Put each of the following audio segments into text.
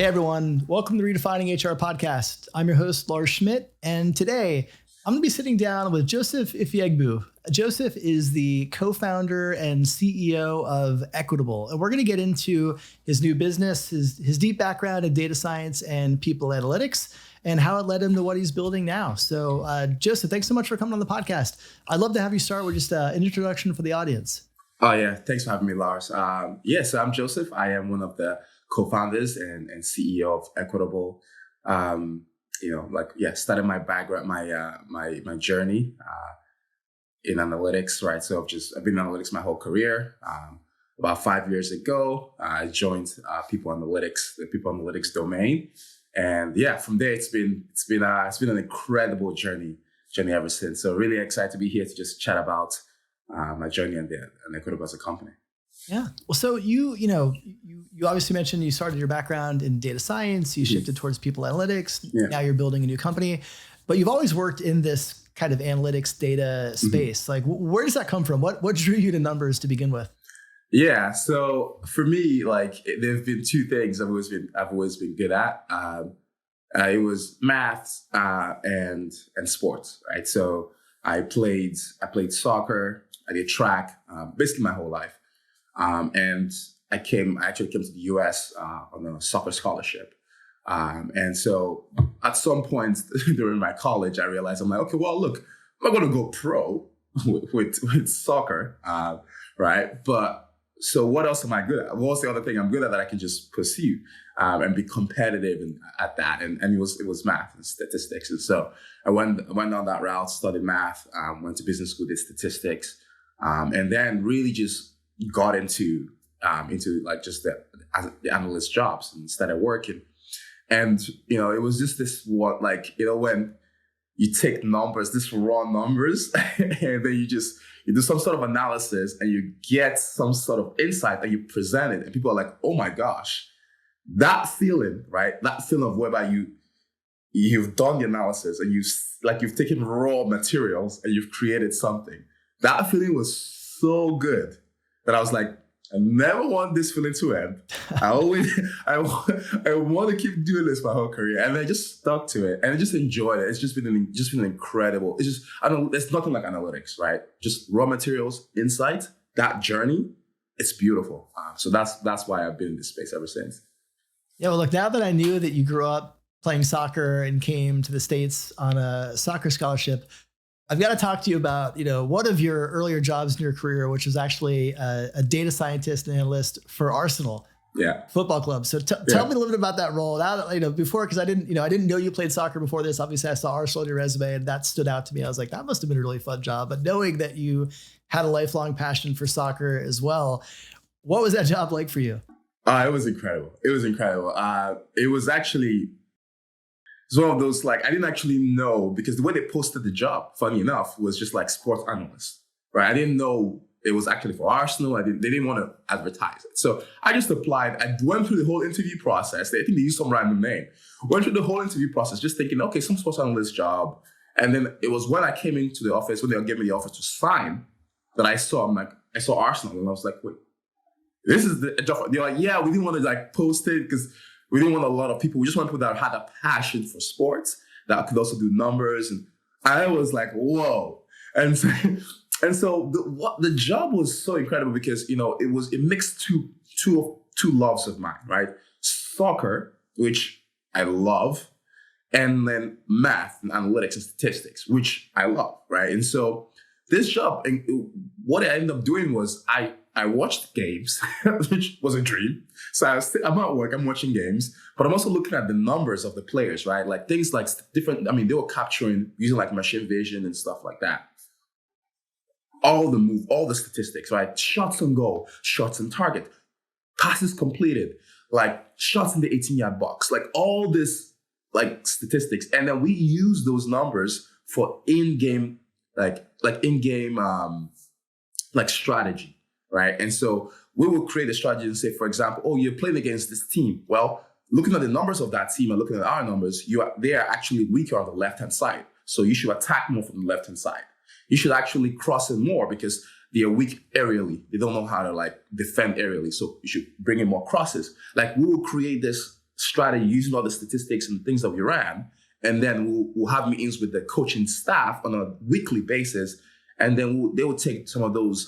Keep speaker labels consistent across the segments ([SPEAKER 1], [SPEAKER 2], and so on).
[SPEAKER 1] Hey everyone, welcome to the Redefining HR podcast. I'm your host, Lars Schmidt, and today I'm going to be sitting down with Joseph Ifiegbu. Joseph is the co-founder and CEO of eqtble, and we're going to get into his new business, his deep background in data science and people analytics, and how it led him to what he's building now. So Joseph, thanks so much for coming on the podcast. I'd love to have you start with just an introduction for the audience.
[SPEAKER 2] Oh yeah, thanks for having me, Lars. So I'm Joseph. I am one of the co-founders and CEO of eqtble. Started my background, my journey in analytics, right? So I've been in analytics my whole career. About 5 years ago, I joined the people analytics domain, and from there it's been an incredible journey ever since. So really excited to be here to just chat about my journey and eqtble as a company.
[SPEAKER 1] Yeah. Well, so you obviously mentioned you started your background in data science, you shifted towards people analytics. Yeah. Now you're building a new company, but you've always worked in this kind of analytics data space. Like, where does that come from? What drew you to numbers to begin with?
[SPEAKER 2] Yeah. So for me, there've been two things I've always been good at. It was maths and sports, right? So I played soccer, I did track, basically my whole life. And I actually came to the US on a soccer scholarship. And so at some point during my college, I realized I'm like, okay, well, look, I'm not going to go pro with soccer, right? But so what else am I good at? What's the other thing I'm good at that I can just pursue and be competitive at that? And it was math and statistics. And so I went down that route, studied math, went to business school, did statistics, and then really just got into like just the analyst jobs and started working. And, it was just this when you take numbers, this raw numbers, and then you do some sort of analysis and you get some sort of insight and you present it and people are like, oh my gosh, that feeling, right? That feeling of whereby you've done the analysis and you've taken raw materials and you've created something. That feeling was so good that I was like, I never want this feeling to end. I want to keep doing this my whole career, and I just stuck to it, and I just enjoyed it. It's just been incredible. There's nothing like analytics, right? Just raw materials, insight, that journey. It's beautiful. So that's why I've been in this space ever since.
[SPEAKER 1] Yeah. Well, look, now that I knew that you grew up playing soccer and came to the States on a soccer scholarship, I've got to talk to you about, one of your earlier jobs in your career, which was actually a data scientist and analyst for Arsenal Football Club. So tell me a little bit about that role. Now, before, because I didn't know you played soccer before this. Obviously, I saw Arsenal on your resume, and that stood out to me. I was like, that must have been a really fun job. But knowing that you had a lifelong passion for soccer as well, what was that job like for you?
[SPEAKER 2] It was incredible. It was actually. It's one of those, I didn't actually know, because the way they posted the job, funny enough, was just like sports analyst, right? I didn't know it was actually for Arsenal. They didn't want to advertise it. So I just applied. I went through the whole interview process. I think they used some random name. Went through the whole interview process, just thinking, okay, some sports analyst job. And then it was when I came into the office, when they gave me the offer to sign, that I saw Arsenal. And I was like, wait, this is the job. They're like, yeah, we didn't want to post it because we didn't want a lot of people. We just wanted people that had a passion for sports, that could also do numbers. And I was like, whoa. And so the job was so incredible because, it mixed two loves of mine, right? Soccer, which I love, and then math and analytics and statistics, which I love, right? And so this job, and what I ended up doing was I watched games, which was a dream. So I'm at work, I'm watching games, but I'm also looking at the numbers of the players, right? Like things like different, they were capturing using machine vision and stuff like that. All the statistics, right? Shots on goal, shots on target, passes completed, shots in the 18-yard box, all this statistics. And then we use those numbers for in-game, strategy. Right. And so we will create a strategy and say, for example, oh, you're playing against this team. Well, looking at the numbers of that team and looking at our numbers, they are actually weaker on the left-hand side. So you should attack more from the left-hand side. You should actually cross in more because they are weak aerially. They don't know how to defend aerially. So you should bring in more crosses. We will create this strategy using all the statistics and things that we ran. And then we'll have meetings with the coaching staff on a weekly basis. And then they will take some of those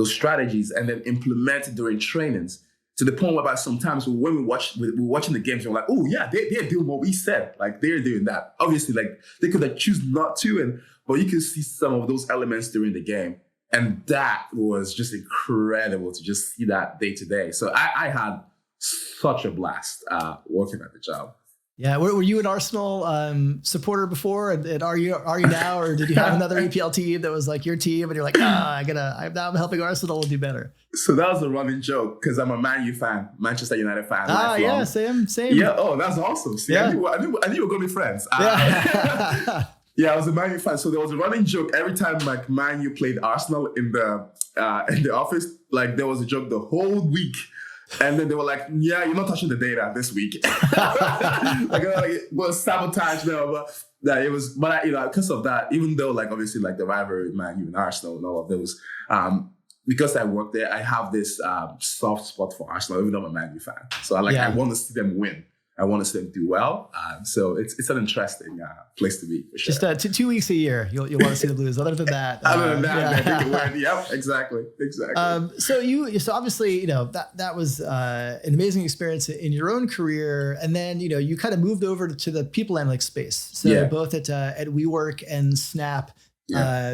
[SPEAKER 2] strategies and then implement it during trainings, to the point whereby sometimes when we're watching the games, we're like, oh yeah, they're doing what we said. Like they're doing that. Obviously, like they could have choose not to, but you can see some of those elements during the game. And that was just incredible to just see that day to day. So I had such a blast working at the job.
[SPEAKER 1] Yeah, were you an Arsenal supporter before, and are you now, or did you have another EPL team that was like your team, and you're like, now I'm helping Arsenal do better?
[SPEAKER 2] So that was a running joke because I'm a Man U fan, Manchester United fan.
[SPEAKER 1] Yeah, same.
[SPEAKER 2] Yeah, oh, that's awesome. See, yeah. I knew we were gonna be friends.
[SPEAKER 1] Yeah.
[SPEAKER 2] Yeah, I was a Man U fan, so there was a running joke every time like Man U played Arsenal in the office. Like there was a joke the whole week. And then they were like, yeah, you're not touching the data this week. Like, it was sabotage now, but it was, but because of that, even though like obviously like the rivalry with Man U and Arsenal and all of those, because I work there, I have this soft spot for Arsenal, even though I'm a Man U fan. So I want to see them win. I want to see them do well. So it's an interesting place to be, for sure.
[SPEAKER 1] Just 2 weeks a year, you'll want to see them lose. Other than that,
[SPEAKER 2] Yep, exactly.
[SPEAKER 1] So obviously, that was an amazing experience in your own career, and then you kind of moved over to the people analytics space. So both at WeWork and Snap.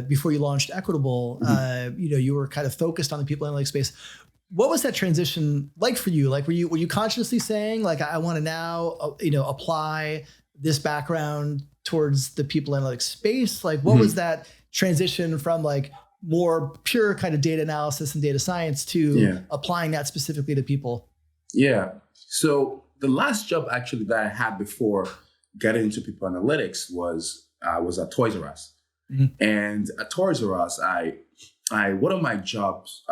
[SPEAKER 1] Before you launched eqtbl, you were kind of focused on the people analytics space. What was that transition like for you? Like, were you consciously saying like, I want to now, apply this background towards the people analytics space? Like, what was that transition from like more pure kind of data analysis and data science to applying that specifically to people? Yeah.
[SPEAKER 2] So the last job actually that I had before getting into people analytics was at Toys R Us. Mm-hmm. And at Toys R Us, one of my jobs,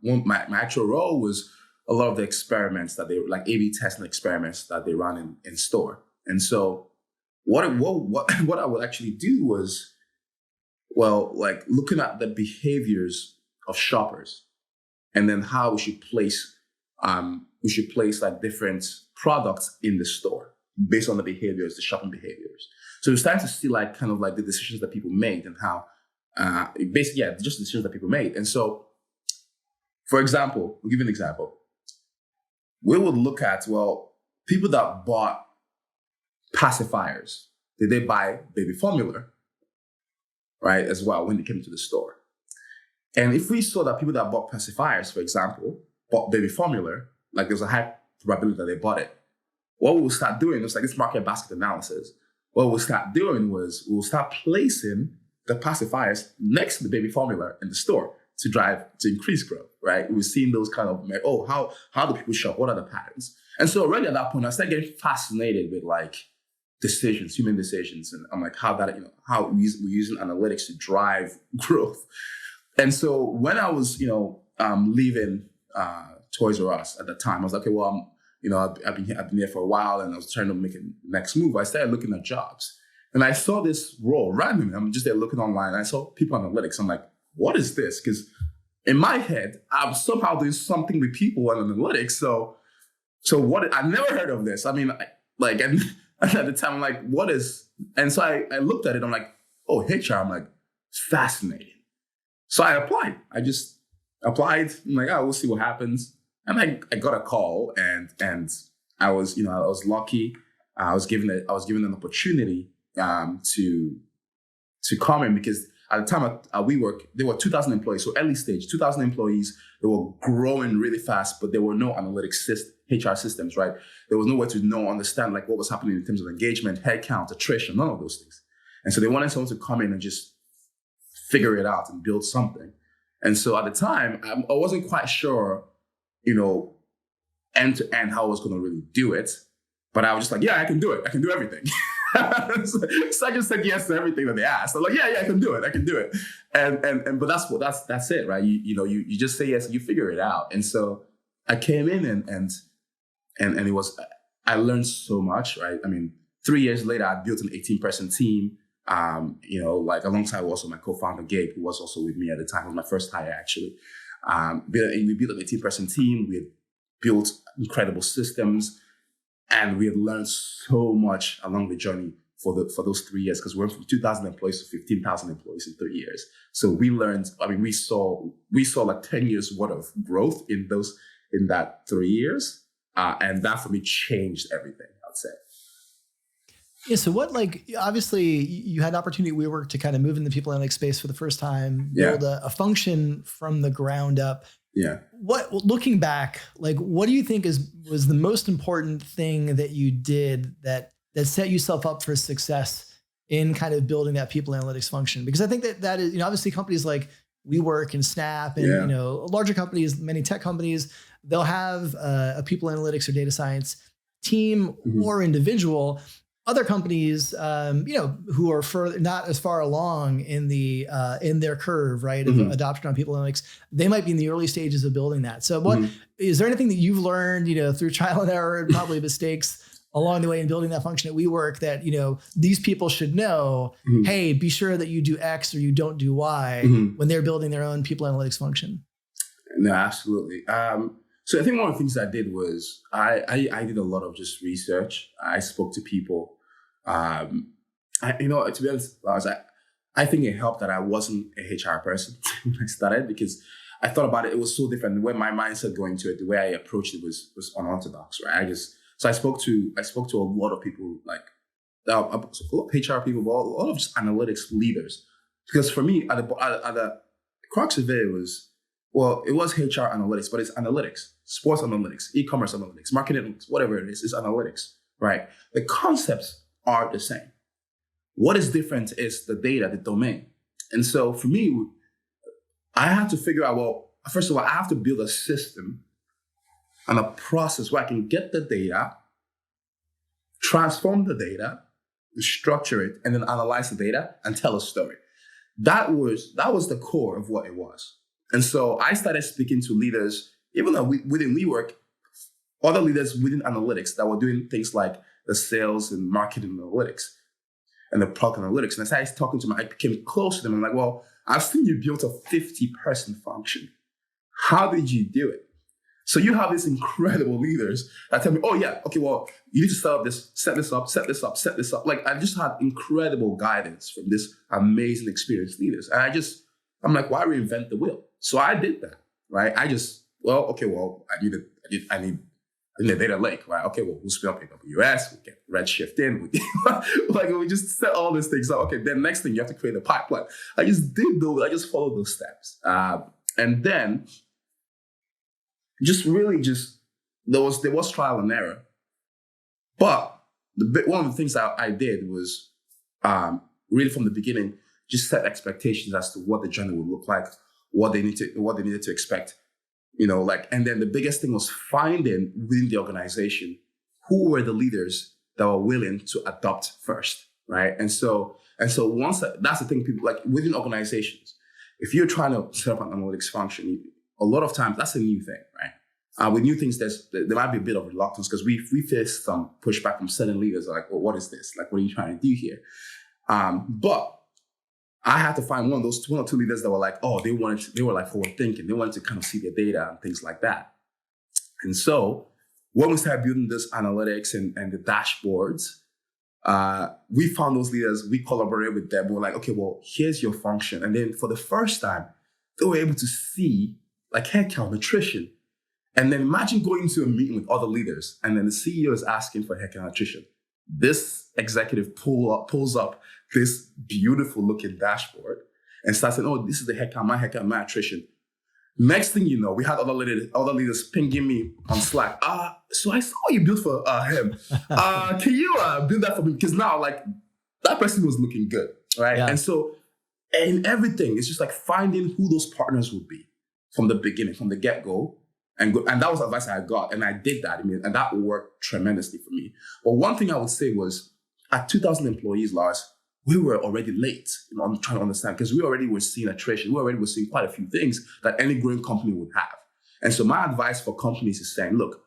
[SPEAKER 2] my actual role was a lot of the experiments that they like A/B testing experiments that they run in store. And so what I would actually do was, like looking at the behaviors of shoppers, and then how we should place like different products in the store based on the shopping behaviors. So we're starting to see like kind of like the decisions that people made and how just decisions that people made. And so, for example, we'll give you an example. We would look at, people that bought pacifiers, did they buy baby formula, right, as well when they came to the store? And if we saw that people that bought pacifiers, for example, bought baby formula, like there's a high probability that they bought it, what we will start doing is like this market basket analysis. What we'll start doing was we'll start placing the pacifiers next to the baby formula in the store to increase growth, right? We're seeing those kind of, how do people shop? What are the patterns? And so already at that point, I started getting fascinated with like decisions, human decisions. And I'm like, how we're using analytics to drive growth. And so when I was, leaving Toys R Us at the time, I was like, okay, I've been here for a while and I was trying to make a next move. I started looking at jobs. And I saw this role randomly. I'm just there looking online. I saw people analytics. I'm like, what is this? Because in my head, I'm somehow doing something with people and analytics. So what? I never heard of this. I mean, and at the time, I'm like, what is? And so I looked at it. I'm like, oh, HR. I'm like, fascinating. So I applied. I just applied. I'm like, we'll see what happens. And I got a call, and I was lucky. I was given an opportunity to come in, because at the time at WeWork, there were 2,000 employees, so early stage, 2,000 employees. They were growing really fast, but there were no analytics HR systems, right? There was no way to understand like what was happening in terms of engagement, headcount, attrition, none of those things. And so they wanted someone to come in and just figure it out and build something. And so at the time, I wasn't quite sure, end to end how I was going to really do it. But I was just like, yeah, I can do it. I can do everything. So I just said yes to everything that they asked. I'm like, yeah, I can do it. I can do it. But that's it, right? You just say yes, you figure it out. And so I came in and it was, I learned so much, right? I mean, 3 years later, I built an 18-person team. Like alongside also my co-founder Gabe, who was also with me at the time, was my first hire actually. We built an 18-person team. We had built incredible systems, and we have learned so much along the journey for those 3 years, because we went from 2,000 employees to 15,000 employees in 3 years. So we learned. I mean, we saw like 10 years worth of growth in that 3 years, and that for me changed everything, I'd say.
[SPEAKER 1] Yeah. So what, like, obviously you had opportunity at WeWork to kind of move in the people analytics space for the first time, build a function from the ground up.
[SPEAKER 2] Yeah.
[SPEAKER 1] Looking back, like, what do you think was the most important thing that you did that set yourself up for success in kind of building that people analytics function? Because I think that is, obviously companies like WeWork and Snap and, larger companies, many tech companies, they'll have a people analytics or data science team or individual. Other companies, who are not as far along in their curve, right, of adoption on people analytics, they might be in the early stages of building that. So, is there anything that you've learned, through trial and error and probably mistakes along the way in building that function at WeWork that these people should know? Hey, be sure that you do X or you don't do Y when they're building their own people analytics function.
[SPEAKER 2] No, absolutely. So I think one of the things I did was I did a lot of just research. I spoke to people. To be honest, I think it helped that I wasn't a HR person when I started, because I thought about it. It was so different. The way my mindset going to it, the way I approached it was unorthodox, right? So I spoke to a lot of people, like a lot of HR people, but a lot of just analytics leaders. Because for me, at the crux of it was, well, it was HR analytics, but it's analytics, sports analytics, e-commerce analytics, marketing analytics, whatever it is, it's analytics, right? The concepts are the same. What is different is the data, the domain. And so for me, I had to figure out, well, first of all, I have to build a system and a process where I can get the data, transform the data, structure it, and then analyze the data and tell a story. That was the core of what it was. And so I started speaking to leaders, even though within WeWork, other leaders within analytics that were doing things like the sales and marketing analytics and the product analytics. And as I started talking to them, I became close to them. I'm like, well, I've seen you build a 50-person function. How did you do it? So you have these incredible leaders that tell me, oh yeah, okay, well, you need to set this up. Like, I just had incredible guidance from this amazing experienced leaders. And I'm like, why reinvent the wheel? So I did that, right? I need a data lake, right? Okay, well, we'll spin up AWS, we'll get Redshift in, we just set all these things up. Okay, then next thing you have to create a pipeline. I just followed those steps. And then there was trial and error. But one of the things I did was really from the beginning, just set expectations as to what the journey would look like, what they needed to expect, and then the biggest thing was finding within the organization who were the leaders that were willing to adopt first, right? And so once that's the thing, people, like, within organizations, if you're trying to set up an analytics function, a lot of times that's a new thing, right? With new things, there might be a bit of reluctance because we faced some pushback from certain leaders, like, well, what is this? Like, what are you trying to do here? But I had to find one or two leaders that were like, oh, they were like forward thinking. They wanted to kind of see their data and things like that. And so when we started building this analytics and the dashboards, we found those leaders, we collaborated with them. We were like, okay, well, here's your function. And then for the first time, they were able to see like headcount, attrition. And then imagine going to a meeting with other leaders and then the CEO is asking for headcount attrition. This executive pulls up this beautiful looking dashboard and starts saying, oh, this is the headcount, my attrition. Next thing you know, we had other leaders pinging me on Slack. So I saw what you built for him. Can you build that for me? Because now, like, that person was looking good, right? Yeah. And so in everything, it's just like finding who those partners would be from the beginning, from the get-go. And that was advice I got, and I did that. And that worked tremendously for me. But one thing I would say was, at 2,000 employees, Lars, we were already late. I'm trying to understand, because we already were seeing attrition. We already were seeing quite a few things that any growing company would have. And so my advice for companies is saying, look,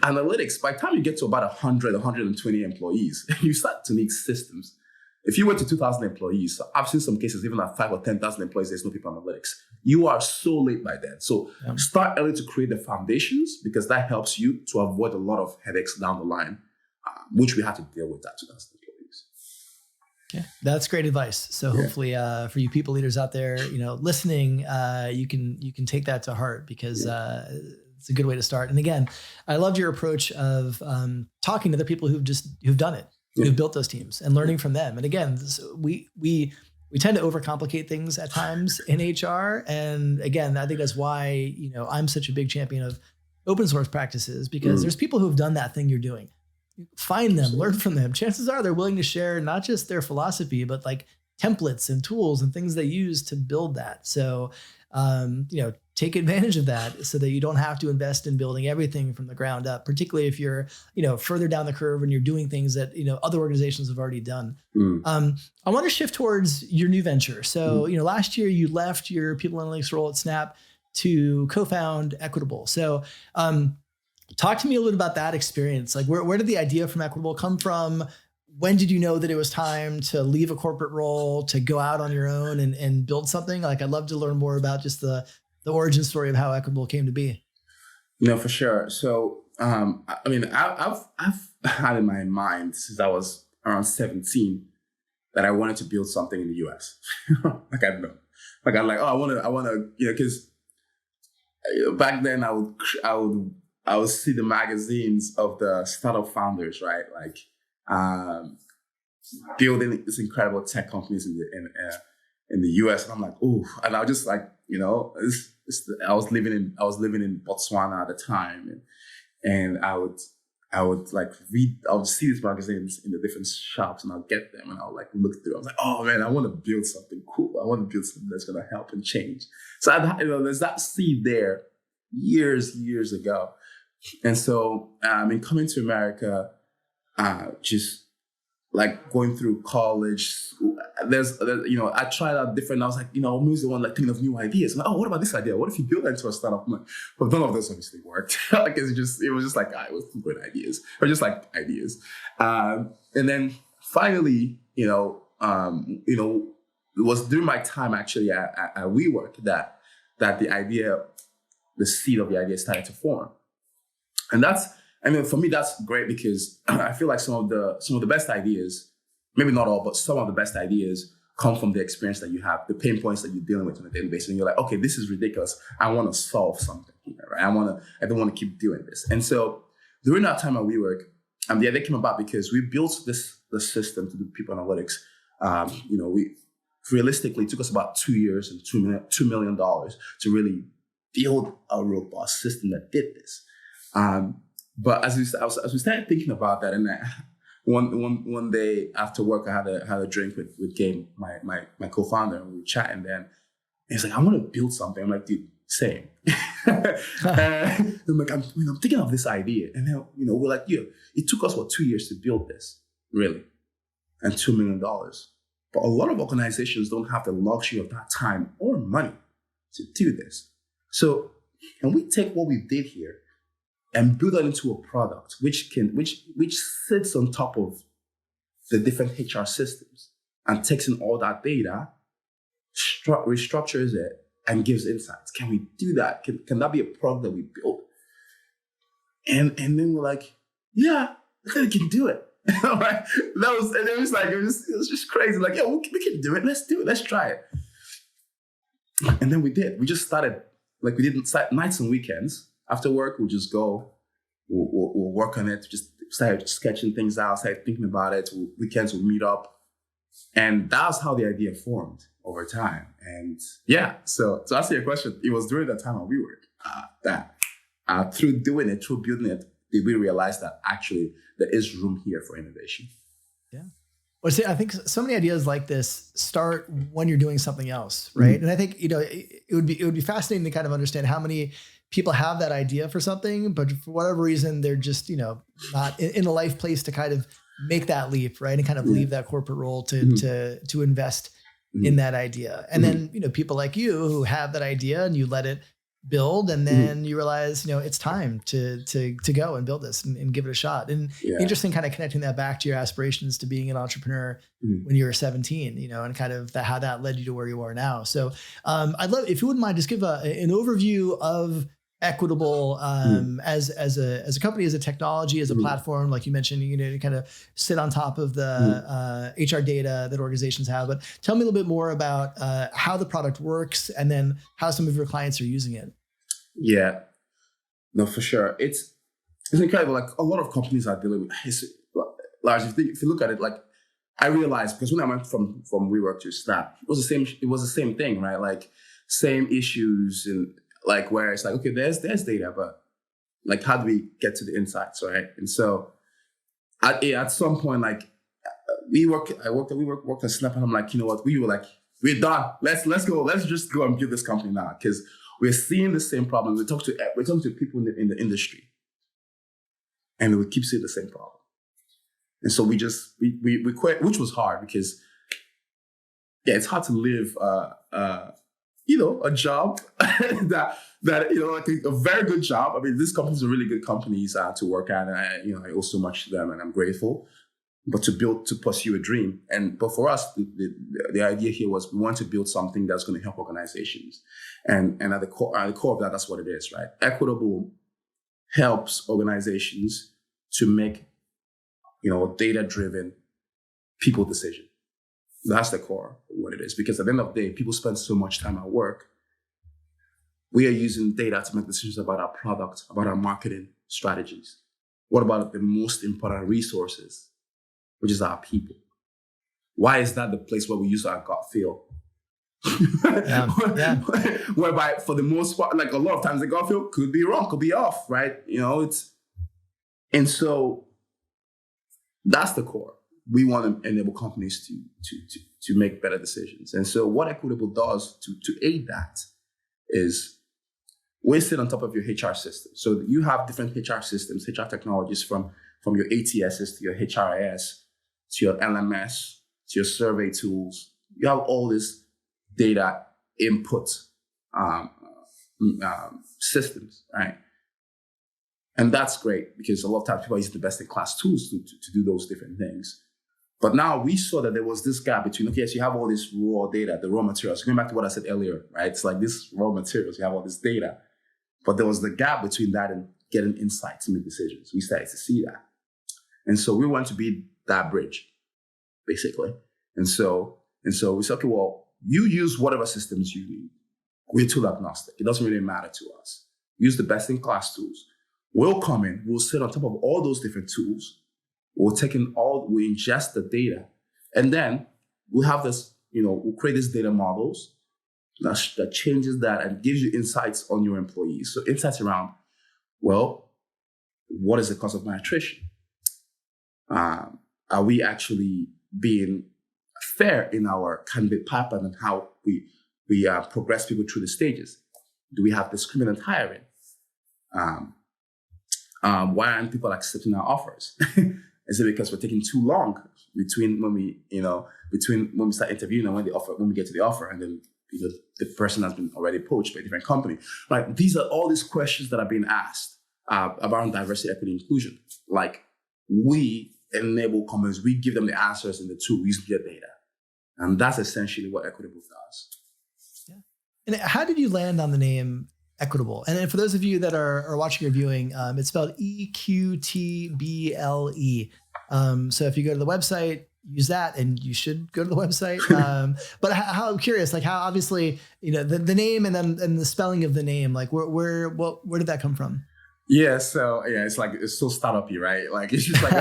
[SPEAKER 2] analytics, by the time you get to about 100, 120 employees, you start to need systems. If you went to 2,000 employees, so I've seen some cases, even at 5 or 10,000 employees, there's no people analytics. You are so late by then. So start early to create the foundations, because that helps you to avoid a lot of headaches down the line, which we had to deal with at 2,000 employees.
[SPEAKER 1] Yeah, that's great advice. So hopefully for you people leaders out there, listening, you can take that to heart, because it's a good way to start. And again, I loved your approach of talking to the people who've done it, who've built those teams, and learning from them. And again, we tend to overcomplicate things at times in HR. And again, I think that's why, I'm such a big champion of open source practices, because there's people who've done that thing you're doing. Find them, learn from them. Chances are they're willing to share not just their philosophy, but like templates and tools and things they use to build that. So, take advantage of that so that you don't have to invest in building everything from the ground up, particularly if you're, further down the curve and you're doing things that, other organizations have already done. I want to shift towards your new venture. So, last year you left your people analytics role at Snap to co-found eqtble. So, talk to me a little about that experience. Like where did the idea from eqtble come from? When did you know that it was time to leave a corporate role to go out on your own and build something? Like, I'd love to learn more about just the origin story of how eqtble came to be.
[SPEAKER 2] No, for sure. So, I've had in my mind since I was around 17 that I wanted to build something in the US. Like, I don't know. Like, I'm like, I want to, because back then I would see the magazines of the startup founders, right? Like, building these incredible tech companies in the US, and I'm like, oh, and I was just like, I was living in Botswana at the time, and I would like read, I would see these magazines in the different shops, and I'll get them, and I'll like look through. I was like, oh man, I want to build something cool. I want to build something that's gonna help and change. So there's that seed there years ago, and so in coming to America. Just like going through college, I tried out different. I was like, I'm always the one like thinking of new ideas. I'm like, oh, what about this idea? What if you build that into a startup? I'm like, but none of those obviously worked. Like it was just like it was good ideas, or just like ideas. And then finally, it was during my time actually at WeWork that the seed of the idea started to form, and for me, that's great, because I feel like some of the best ideas, maybe not all, but some of the best ideas come from the experience that you have, the pain points that you're dealing with on a daily basis. And you're like, okay, this is ridiculous. I want to solve something here, right? I don't want to keep doing this. And so during that time at WeWork, the idea came about because we built the system to do people analytics. We realistically, it took us about 2 years and $2 million to really build a robust system that did this. But as we started thinking about that, and one day after work, I had a drink with Gabe, my co-founder, and we were chatting. Then he's like, "I want to build something." I'm like, "Dude, same." I'm like, I'm thinking of this idea, and then we're like, "Yeah, it took us 2 years to build this, really, and $2 million." But a lot of organizations don't have the luxury of that time or money to do this. So, and we take what we did here and build that into a product which sits on top of the different HR systems and takes in all that data, restructures it, and gives insights. Can we do that? Can that be a product that we build? And then we're like, yeah, I think we can do it. Right? It was just crazy. Like, yeah, we can do it. Let's do it. Let's try it. And then we did. We just started, like, we did nights and weekends. After work, we'll just go, we'll work on it, just start sketching things out, start thinking about it. Weekends, we'll meet up. And that's how the idea formed over time. And yeah, so to answer your question, it was during that time at WeWork that through doing it, through building it, did we realize that actually there is room here for innovation. Yeah.
[SPEAKER 1] Well, see, I think so many ideas like this start when you're doing something else, right? Mm-hmm. And I think it would be fascinating to kind of understand how many people have that idea for something, but for whatever reason, they're just not in a life place to kind of make that leap, right? And kind of leave that corporate role to invest in that idea. And then people like you who have that idea and you let it build, and then you realize, it's time to go and build this and give it a shot. And interesting, kind of connecting that back to your aspirations to being an entrepreneur when you were 17, and kind of how that led you to where you are now. So I'd love, if you wouldn't mind, just give an overview of eqtbl as a company, as a technology, as a platform. Like you mentioned, to kind of sit on top of the HR data that organizations have. But tell me a little bit more about how the product works, and then how some of your clients are using it.
[SPEAKER 2] Yeah, no, for sure. It's incredible. Like, a lot of companies are dealing with large. If you look at it, like, I realized, because when I went from WeWork to Snap, it was the same thing, right? Like, same issues, and like, where it's like, okay, there's data, but like, how do we get to the insights, right? And so at some point, like, I worked at WeWork, worked at Snap, and I'm like, you know what? We were like, we're done. Let's go. Let's just go and build this company now, because we're seeing the same problem. We're talking to people in the industry, and we keep seeing the same problem. And so we quit, which was hard, because it's hard to live a job that like a very good job. I mean, these companies are really good companies to work at, and I owe so much to them, and I'm grateful. But to pursue a dream, but for us, the idea here was we want to build something that's going to help organizations, and at the core of that, that's what it is, right? eqtbl helps organizations to make a data-driven people decision. That's the core of what it is. Because at the end of the day, people spend so much time at work. We are using data to make decisions about our product, about our marketing strategies. What about the most important resources, which is our people? Why is that the place where we use our gut feel? Yeah. Whereby, for the most part, like, a lot of times the gut feel could be wrong, could be off, right? And so that's the core. We want to enable companies to make better decisions. And so what eqtbl does to aid that is we sit on top of your HR system. So you have different HR systems, HR technologies, from your ATSs to your HRIS, to your LMS, to your survey tools. You have all this data input systems, right? And that's great, because a lot of times people use the best-in-class tools to do those different things. But now we saw that there was this gap between, okay, yes, you have all this raw data, the raw materials. Going back to what I said earlier, right? It's like this raw materials, you have all this data. But there was the gap between that and getting insights to make decisions. We started to see that. And so we want to be that bridge, basically. And so we said, okay, well, you use whatever systems you need. We're tool agnostic. It doesn't really matter to us. Use the best-in-class tools. We'll come in, we'll sit on top of all those different tools. We'll ingest the data. And then we'll have this, we'll create these data models that changes that and gives you insights on your employees. So insights around, well, what is the cause of my attrition? Are we actually being fair in our candidate pipeline and how we progress people through the stages? Do we have discriminant hiring? Why aren't people accepting our offers? Is it because we're taking too long between when we start interviewing and when we get to the offer, and then the person has been already poached by a different company? Like, these are all these questions that are being asked about diversity, equity, inclusion. Like, we enable companies, we give them the answers and the tool, we use their data, and that's essentially what eqtbl does.
[SPEAKER 1] Yeah. And how did you land on the name eqtbl? And then for those of you that are watching or viewing, it's spelled eqtble. So if you go to the website, use that, and you should go to the website. But how I'm curious, like, how obviously, the name and the spelling of the name, like where did that come from?
[SPEAKER 2] Yeah, so it's like, it's so startup-y, right? Like, it's just like,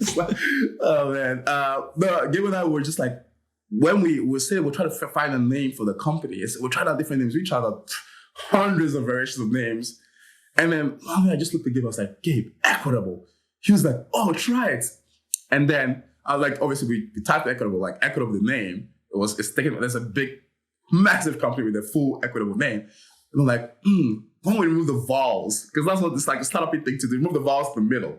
[SPEAKER 2] it's like, oh man. No, given that we're just like, when we're trying to find a name for the company, we're trying out different names. We tried out hundreds of variations of names. And then I just looked at Gabe, I was like, Gabe, eqtbl. He was like, oh, try it. And then I was like, obviously we typed eqtbl, like eqtbl, the name. There's a big, massive company with a full eqtbl name. And I'm like, why don't we remove the vowels? Because that's what it's like a startup thing to do. Remove the vowels to the middle.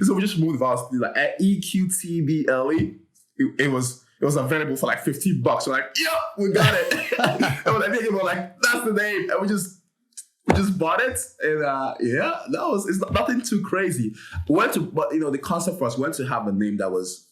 [SPEAKER 2] So we just removed the vowels to like eqtble. It was it was available for like $15. We're like, yeah, we got it. And when I think about like, that's the name. And we just bought it. And it's nothing too crazy. But the concept for us went to have a name that was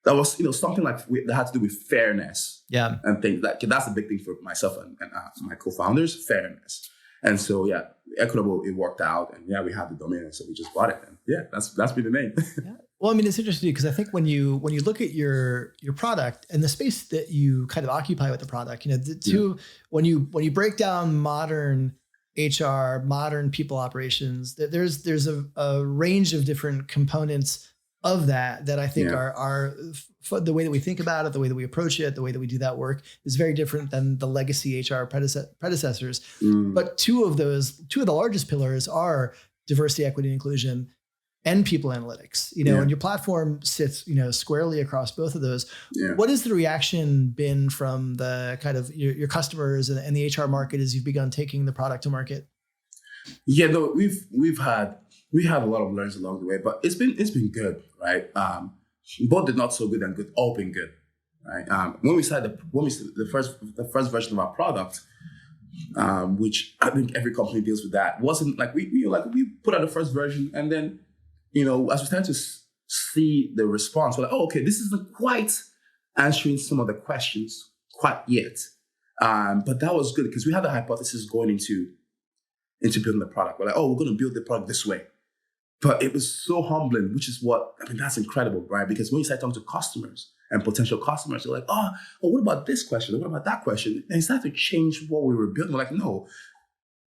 [SPEAKER 2] something like that had to do with fairness.
[SPEAKER 1] Yeah.
[SPEAKER 2] And things like that's the big thing for myself and my co-founders, fairness. And so, yeah, equitable, it worked out. And yeah, we had the domain. And so we just bought it. And yeah, that's been the name.
[SPEAKER 1] Yeah. Well, I mean, it's interesting because I think when you look at your product and the space that you kind of occupy with the product, when you break down modern HR, modern people operations, there's a range of different components of that I think are the way that we think about it, the way that we approach it, the way that we do that work is very different than the legacy HR predecessors. But two of the largest pillars are diversity, equity, and inclusion and people analytics, and your platform sits, squarely across both of those. Yeah. What has the reaction been from the kind of your customers and the HR market as you've begun taking the product to market?
[SPEAKER 2] Yeah, no, we have a lot of learns along the way, but it's been good, right? Both the not so good and good, all been good, right? When we started the first version of our product, which I think every company deals with, that wasn't like we put out the first version, and then as we started to see the response, we're like, oh, okay, this isn't quite answering some of the questions quite yet, but that was good because we had a hypothesis going into building the product. We're like, oh, we're going to build the product this way. But it was so humbling, which is that's incredible, right? Because when you start talking to customers and potential customers, they're like, oh, what about this question? What about that question? And it started to change what we were building. We're like, no,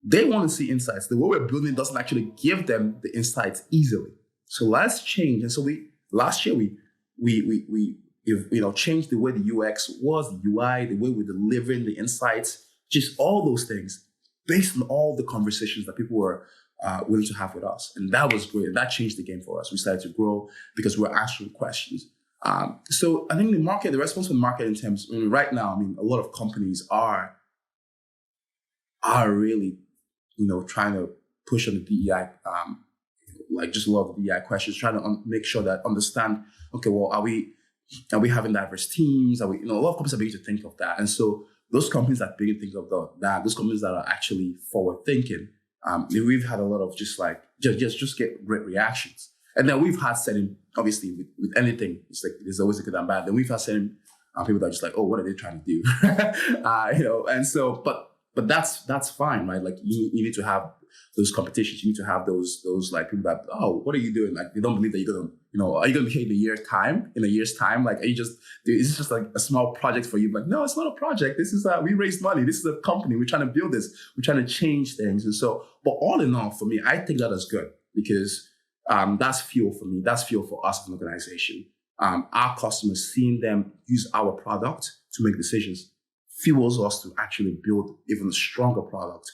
[SPEAKER 2] they want to see insights. The way we're building doesn't actually give them the insights easily. So let's change. And so last year we changed the way the UX was, the UI, the way we're delivering the insights, just all those things based on all the conversations that people were willing to have with us. And that was great. That changed the game for us. We started to grow because we were answering questions. So I think the response from the market in terms, right now, a lot of companies are really, trying to push on the DEI, just a lot of the DEI questions, trying to make sure that understand, okay, well, are we having diverse teams? A lot of companies are beginning to think of that. And so those companies that begin to think of that, those companies that are actually forward thinking, we've had a lot of just get great reactions. And then we've had certain, obviously with anything, it's like there's always a good and bad. Then we've had certain people that are just like, oh, what are they trying to do? And so, but that's fine, right? Like you need to have those competitions. You need to have those like people that, oh, what are you doing? Like they don't believe that you're gonna, are you gonna be here in a year's time? Like is this just like a small project for you? Like, no, it's not a project. This is we raised money. This is a company. We're trying to build this. We're trying to change things. And so, but all in all, for me, I think that is good because that's fuel for me. That's fuel for us as an organization. Our customers, seeing them use our product to make decisions fuels us to actually build even a stronger product.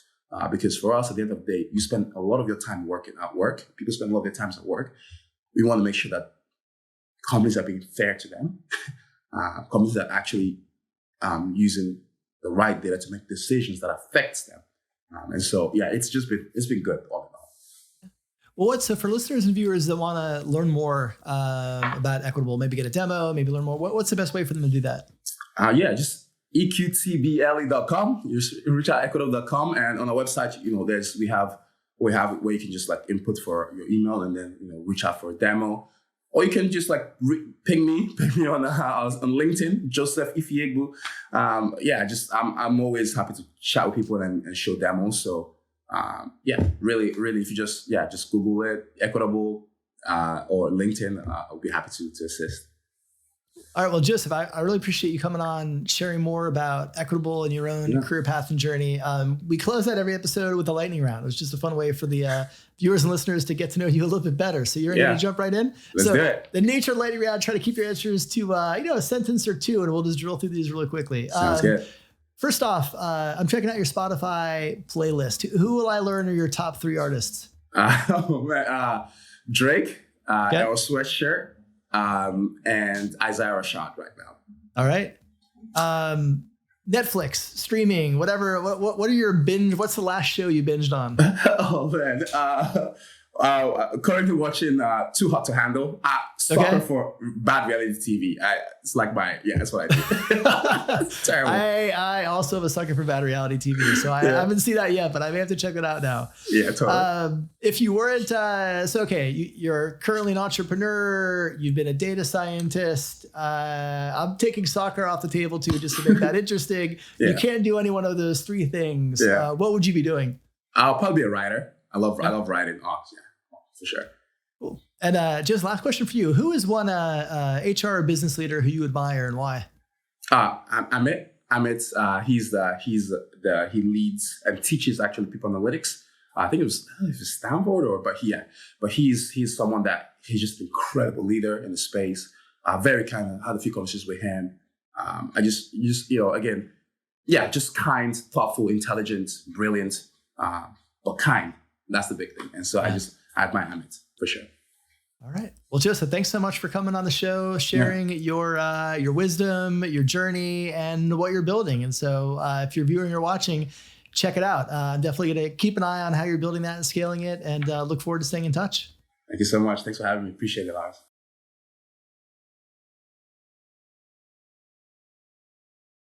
[SPEAKER 2] Because for us, at the end of the day, you spend a lot of your time working at work. People spend a lot of their time at work. We want to make sure that companies are being fair to them. Companies that are actually using the right data to make decisions that affects them. And so, yeah, it's been good all in all.
[SPEAKER 1] Well, so for listeners and viewers that want to learn more about Equitable, maybe get a demo, maybe learn more, what's the best way for them to do that?
[SPEAKER 2] Just eqtble.com. You reach out equitable.com, and on our website, we have where you can just like input for your email and then reach out for a demo, or you can just like ping me on LinkedIn, Joseph Ifiegbu. I'm always happy to chat with people and show demos. So really, if you just Google it, Equitable or LinkedIn, I'll be happy to assist.
[SPEAKER 1] All right. Well, Joseph, I really appreciate you coming on, sharing more about Equitable and your own career path and journey. We close out every episode with a lightning round. It was just a fun way for the viewers and listeners to get to know you a little bit better. So you're ready to jump right in?
[SPEAKER 2] Let's do it.
[SPEAKER 1] The nature of lightning round, try to keep your answers to a sentence or two, and we'll just drill through these really quickly.
[SPEAKER 2] Sounds good.
[SPEAKER 1] First off, I'm checking out your Spotify playlist. Who will I learn are your top 3 artists?
[SPEAKER 2] Drake, Arrow Sweatshirt, and Isaiah Rashad right now.
[SPEAKER 1] All right. Netflix, streaming, whatever. What are your binge? What's the last show you binged on?
[SPEAKER 2] Oh man. Currently watching Too Hot to Handle. Soccer for bad reality TV. It's like that's what I do. It's terrible.
[SPEAKER 1] I also have a sucker for bad reality TV, so I haven't seen that yet, but I may have to check it out now.
[SPEAKER 2] Yeah, totally.
[SPEAKER 1] If you weren't, you're currently an entrepreneur, you've been a data scientist. I'm taking soccer off the table too, just to make that interesting.
[SPEAKER 2] Yeah.
[SPEAKER 1] You can't do any one of those three things.
[SPEAKER 2] Yeah.
[SPEAKER 1] What would you be doing?
[SPEAKER 2] I'll probably be a writer. I love writing. For sure.
[SPEAKER 1] Cool. And just last question for you: who is one HR or business leader who you admire and why?
[SPEAKER 2] Amit. He leads and teaches actually people analytics. I think it was Stanford but he's someone that he's just an incredible leader in the space. Very kind of had a few conversations with him. Just kind, thoughtful, intelligent, brilliant, but kind. That's the big thing. And so I admire Amit for sure.
[SPEAKER 1] All right. Well, Joseph, thanks so much for coming on the show, sharing your wisdom, your journey, and what you're building. And so if you're viewing or watching, check it out. I'm definitely going to keep an eye on how you're building that and scaling it, and look forward to staying in touch.
[SPEAKER 2] Thank you so much. Thanks for having me. Appreciate it, Lars.